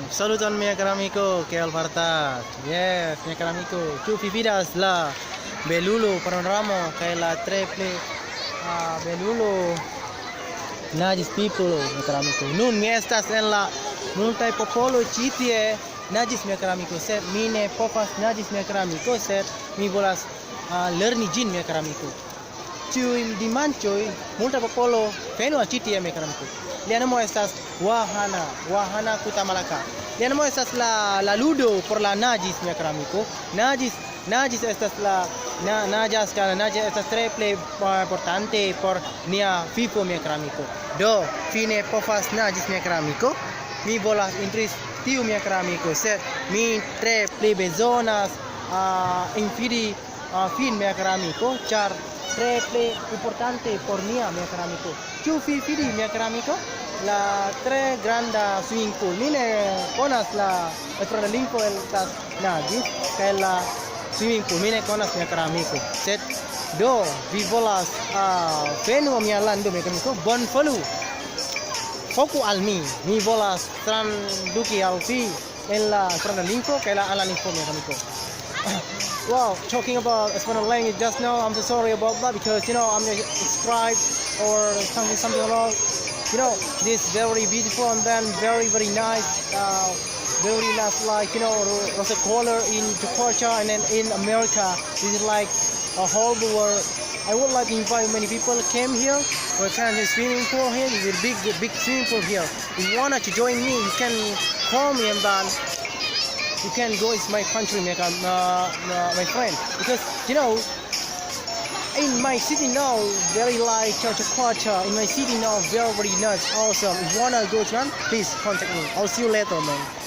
Saluton mia caro amico, che al fartas. Yes, mia caro amico, tu vividas la belulo panorama che la triple belulo Najis people, mia caro amico. Nun mi estas en la multaj popolo ĉi tie Najis mia caro amico, sed mi ne povas Najis mia caro amico, sed mi volas lerni ĝin mia caro amico. Ĉiuj dimanĉoj multa popolo venu al ĉi tie mia caro amico. Lia nomo estas Wahana Kutamalaka. Lia nomo estas la ludo por la Najis mia caro amico. Najis estas la naĝas kaj naĝi estas tre plej importante por nia vivo mia caro amico. Do fine povas naĝis mia caro amico. Mi volas intris tiu mia caro amico, sed mi tre plej bezonas infidi fin mia caro amico, ĉar tre plej importante por nia mia caro amico. Ĉu vi vidi mia caro amico? La tre granda swimming pool. Mi ne konas la lingvo estas Najis kaj la swimming pool. Mi ne konas mia caro amico. Sed do vi volas venu al mia lando mia caro amico. Bonvolu. Foku al mi. Mi volas traduki al vi en la lingvo kaj la ala lingvo mia caro amico. Wow, talking about Espanyol language just now, I'm so sorry about that because I'm not subscribed or something along. This very beautiful and then very nice, like rose color in Jakarta and then in America. This is like a whole world. I would like to invite many people came here. We can have a swimming pool here. This is a big swimming pool here. If you wanna to join me, you can call me and then you can go to my country, my friend, because in my city now very like Jakarta. In my city now very nice, awesome. If you wanna go to one, please contact me. I'll see you later, man.